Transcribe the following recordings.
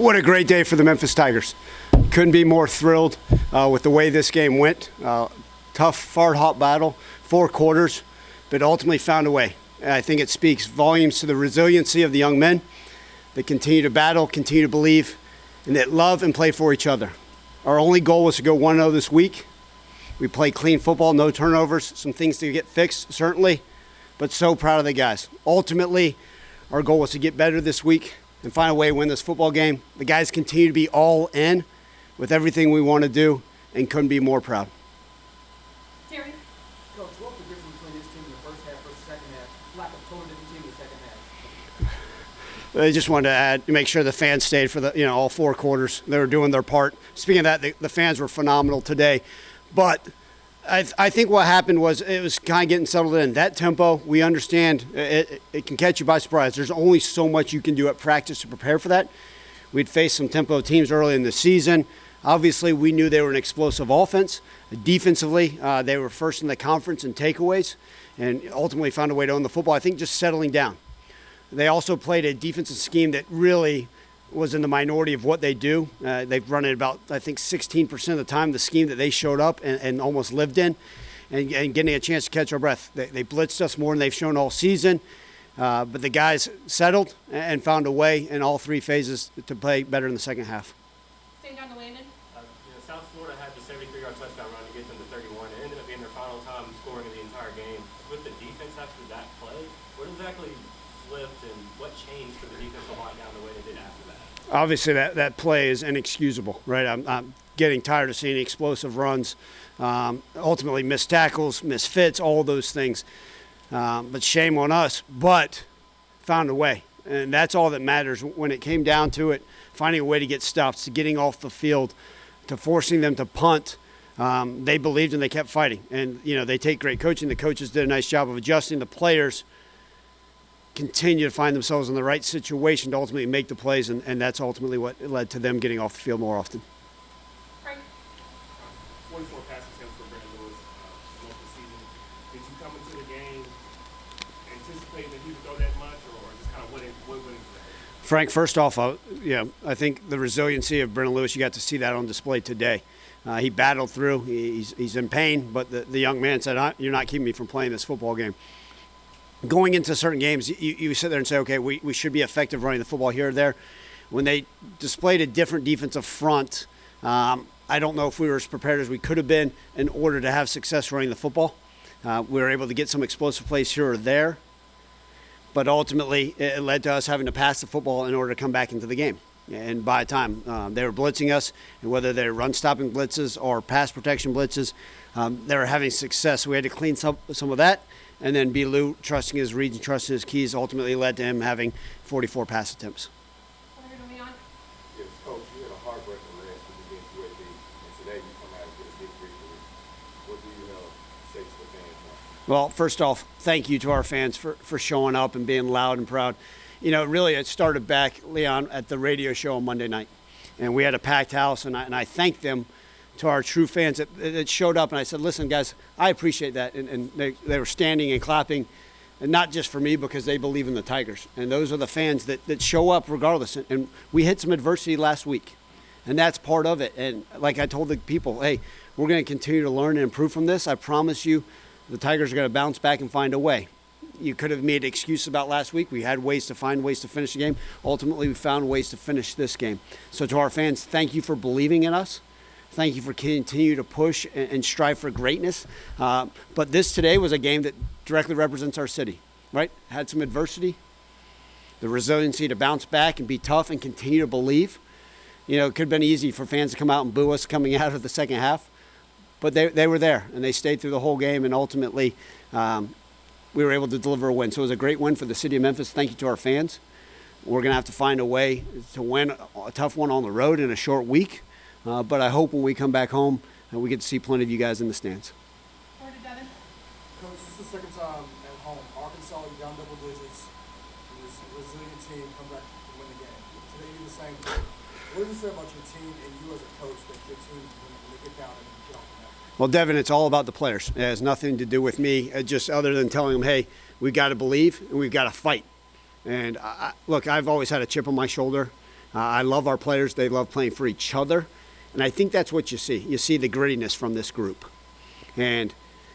What a great day for the Memphis Tigers. Couldn't be more thrilled with the way this game went. Tough, hard-fought battle, 4 quarters, but ultimately found a way. And I think it speaks volumes to the resiliency of the young men that continue to battle, continue to believe, and that love and play for each other. Our only goal was to go 1-0 this week. We played clean football, no turnovers, some things to get fixed, certainly, but so proud of the guys. Ultimately, our goal was to get better this week and find a way to win this football game. The guys continue to be all in with everything we want to do and couldn't be more proud. Terry? Coach, what was the difference between this team in the first half versus the second half? Like a totally different team in the second half. They just wanted to add, make sure the fans stayed for the, all 4 quarters. They were doing their part. Speaking of that, the fans were phenomenal today. But I think what happened was it was kind of getting settled in. That tempo, we understand, it can catch you by surprise. There's only so much you can do at practice to prepare for that. We'd faced some tempo teams early in the season. Obviously, we knew they were an explosive offense. Defensively, they were first in the conference in takeaways and ultimately found a way to own the football. I think just settling down. They also played a defensive scheme that really was in the minority of what they do. They've run it about, I think, 16% of the time, the scheme that they showed up and almost lived in, and getting a chance to catch our breath. They blitzed us more than they've shown all season, but the guys settled and found a way in all 3 phases to play better in the second half. Staying down to Landon. South Florida had the 73-yard touchdown run to get them to 31. It ended up being their final time scoring in the entire game. With the defense after that play, what exactly flipped and what changed for the defense to lock down the way they did after that? Obviously, that play is inexcusable, right? I'm getting tired of seeing explosive runs, ultimately missed tackles, missed fits, all those things. But shame on us, but found a way. And that's all that matters when it came down to it, finding a way to get stops, to getting off the field, to forcing them to punt. They believed and they kept fighting. And, they take great coaching. The coaches did a nice job of adjusting. The players continue to find themselves in the right situation to ultimately make the plays, and that's ultimately what led to them getting off the field more often. Frank? 44 pass attempts for Brandon Lewis most of the season. Did you come into the game anticipating that he would go that much, or just kind of what went into that? Frank, first off, I think the resiliency of Brandon Lewis, you got to see that on display today. He battled through. He's in pain, but the young man said, "You're not keeping me from playing this football game." Going into certain games, you sit there and say, okay, we should be effective running the football here or there. When they displayed a different defensive front, I don't know if we were as prepared as we could have been in order to have success running the football. We were able to get some explosive plays here or there, but ultimately it led to us having to pass the football in order to come back into the game. And by the time they were blitzing us, and whether they're run-stopping blitzes or pass protection blitzes, they were having success. So we had to clean some of that. And then B. Lou trusting his reads and trusting his keys ultimately led to him having 44 pass attempts. Yes, Coach, you had a heartbreaking last week against UAB, and today you come out and get a big victory. What do you say to the fans now? Well, first off, thank you to our fans for showing up and being loud and proud. Really it started back, Leon, at the radio show on Monday night. And we had a packed house, and I thanked them to our true fans that showed up, and I said, listen, guys, I appreciate that. And they were standing and clapping, and not just for me, because they believe in the Tigers. And those are the fans that show up regardless. And we hit some adversity last week, and that's part of it. And like I told the people, hey, we're going to continue to learn and improve from this. I promise you the Tigers are going to bounce back and find a way. You could have made excuses about last week. We had ways to finish the game. Ultimately, we found ways to finish this game. So to our fans, thank you for believing in us. Thank you for continuing to push and strive for greatness. But this today was a game that directly represents our city, right? Had some adversity, the resiliency to bounce back and be tough and continue to believe. It could have been easy for fans to come out and boo us coming out of the second half, but they were there and they stayed through the whole game, and ultimately we were able to deliver a win. So it was a great win for the city of Memphis. Thank you to our fans. We're going to have to find a way to win a tough one on the road in a short week. But I hope when we come back home, we get to see plenty of you guys in the stands. Coach, This is the second time at home. Arkansas, you down double digits. This resilient team come back to win the game. Today, you do the same thing. What does it say about your team and you as a coach that your team, when they get down and get off the mat? Well, Devin, it's all about the players. It has nothing to do with me, just other than telling them, hey, we've got to believe and we've got to fight. And look, I've always had a chip on my shoulder I love our players. They love playing for each other. And I think that's what you see. You see the grittiness from this group. And,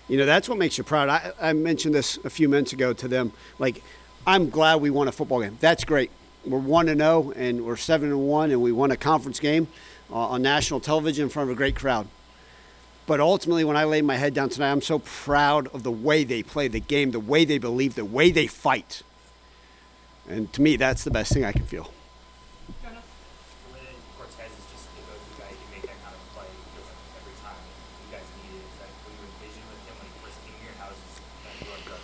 that's what makes you proud. I mentioned this a few minutes ago to them. Like, I'm glad we won a football game. That's great. We're 1-0, and we're 7-1, and we won a conference game on national television in front of a great crowd. But ultimately, when I lay my head down tonight, I'm so proud of the way they play the game, the way they believe, the way they fight. And to me, that's the best thing I can feel. Jonah. When Cortez is just the go-to guy, you can make that kind of play. It feels like every time you guys need it. Is that what you envisioned with him when he first came here? How is that growing up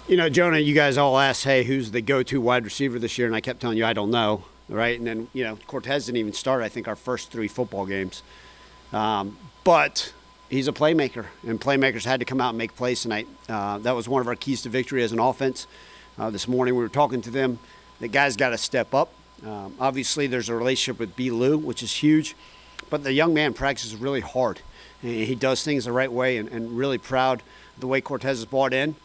to see? Jonah, you guys all asked, hey, who's the go-to wide receiver this year? And I kept telling you, I don't know, right? And then, Cortez didn't even start, I think, our first 3 football games. But he's a playmaker, and playmakers had to come out and make plays tonight. That was one of our keys to victory as an offense. This morning we were talking to them. The guys got to step up. Obviously, there's a relationship with B. Lou, which is huge. But the young man practices really hard. And he does things the right way, and really proud of the way Cortez has bought in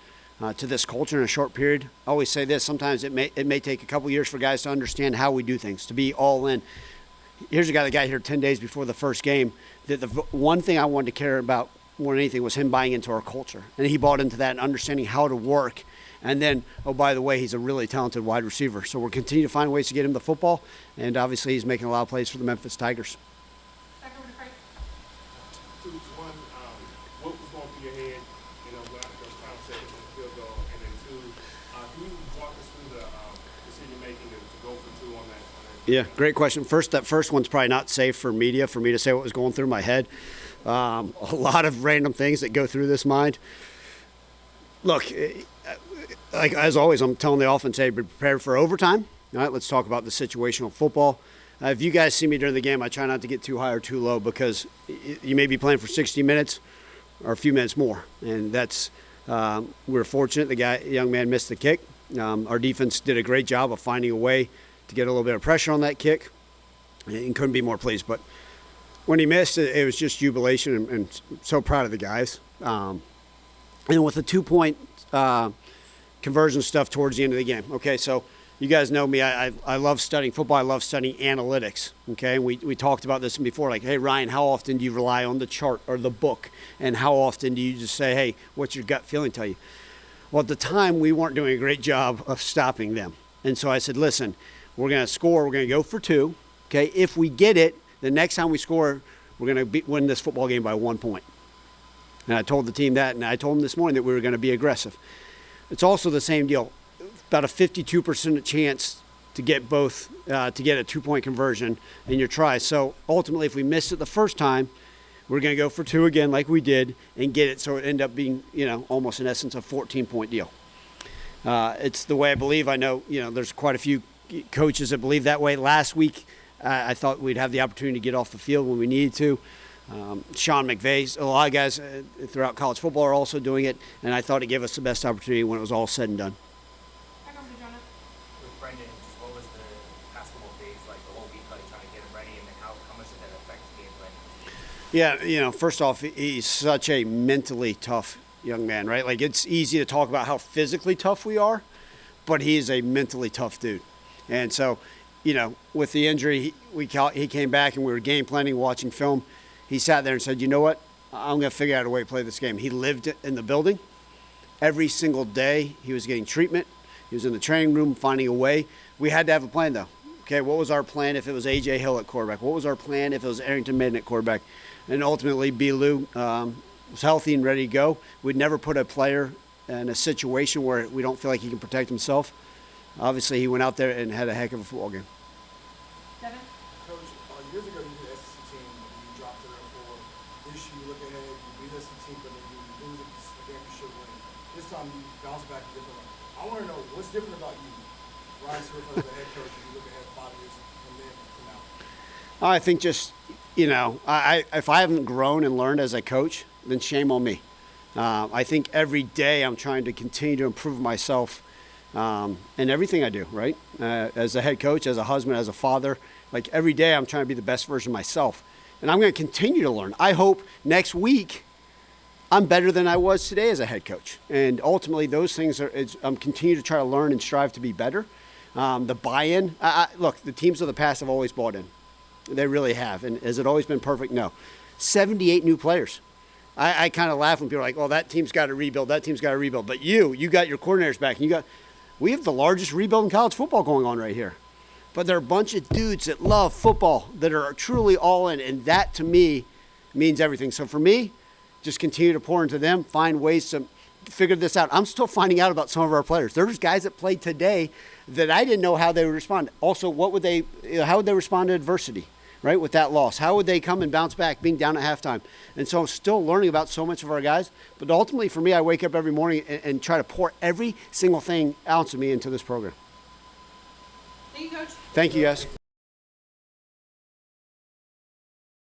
to this culture in a short period. I always say this, sometimes it may take a couple years for guys to understand how we do things, to be all in. Here's a guy that got here 10 days before the first game. The one thing I wanted to care about more than anything was him buying into our culture. And he bought into that and understanding how to work. And then, oh, by the way, he's a really talented wide receiver. So we'll continue to find ways to get him the football. And obviously he's making a lot of plays for the Memphis Tigers. Back over to Frank. One, what was going through your head, when those final seconds on the field goal, and then 2, can you walk us through the decision making to go for 2 on that? Yeah, great question. That first one's probably not safe for media, for me to say what was going through my head. A lot of random things that go through this mind. Look, like as always, I'm telling the offense, hey, be prepared for overtime. All right, let's talk about the situational football. If you guys see me during the game, I try not to get too high or too low because you may be playing for 60 minutes or a few minutes more. And that's, we're fortunate the young man missed the kick. Our defense did a great job of finding a way to get a little bit of pressure on that kick, and couldn't be more pleased. But when he missed, it was just jubilation, and so proud of the guys. And with the 2-point conversion stuff towards the end of the game. Okay, so you guys know me. I love studying football. I love studying analytics. Okay, and we talked about this before. Like, hey, Ryan, how often do you rely on the chart or the book? And how often do you just say, hey, what's your gut feeling tell you? Well, at the time, we weren't doing a great job of stopping them. And so I said, listen, we're going to score. We're going to go for 2. Okay, if we get it, the next time we score, we're going to win this football game by 1 point. And I told the team that, and I told them this morning that we were going to be aggressive. It's also the same deal. About a 52% chance to get both, to get a 2-point conversion in your try. So ultimately, if we missed it the first time, we're going to go for 2 again like we did and get it so it ended up being, almost in essence a 14-point deal. It's the way I believe. I know, there's quite a few coaches that believe that way. Last week, I thought we'd have the opportunity to get off the field when we needed to. Sean McVay, a lot of guys throughout college football are also doing it, and I thought it gave us the best opportunity when it was all said and done. Back over to Jonah. With Brendan, just what was the past couple of days like, the whole week, like trying to get him ready, and then how much did that affect game plan? Yeah, first off, he's such a mentally tough young man, right? Like, it's easy to talk about how physically tough we are, but he is a mentally tough dude. And so, with the injury, he came back and we were game planning, watching film. He sat there and said, you know what? I'm going to figure out a way to play this game. He lived in the building. Every single day he was getting treatment. He was in the training room finding a way. We had to have a plan, though. Okay, what was our plan if it was A.J. Hill at quarterback? What was our plan if it was Arrington Maiden at quarterback? And ultimately, B. Lou was healthy and ready to go. We'd never put a player in a situation where we don't feel like he can protect himself. Obviously, he went out there and had a heck of a football game. Devin. Coach, years ago you did the SEC team, you dropped to their 4. This year you look ahead, you beat the SEC team, but then you lose a game you should win. This time you bounce back a different way. I want to know what's different about you, Ryan Silverfield, as the head coach, as you look ahead 5 years from then to now. I think just, if I haven't grown and learned as a coach, then shame on me. I think every day I'm trying to continue to improve myself in everything I do, right? As a head coach, as a husband, as a father, like every day I'm trying to be the best version of myself. And I'm going to continue to learn. I hope next week I'm better than I was today as a head coach. And ultimately those things I'm continue to try to learn and strive to be better. The buy-in. Look, the teams of the past have always bought in. They really have. And has it always been perfect? No. 78 new players. I kind of laugh when people are like, "Oh, that team's got to rebuild. That team's got to rebuild." But you got your coordinators back, and we have the largest rebuild in college football going on right here. But there are a bunch of dudes that love football that are truly all in, and that to me means everything. So for me, just continue to pour into them, find ways to figure this out. I'm still finding out about some of our players. There's guys that played today that I didn't know how they would respond. Also, how would they respond to adversity, right, with that loss? How would they come and bounce back being down at halftime? And so I'm still learning about so much of our guys. But ultimately, for me, I wake up every morning and try to pour every single ounce of me into this program. Thank you, Coach. Thank you, guys.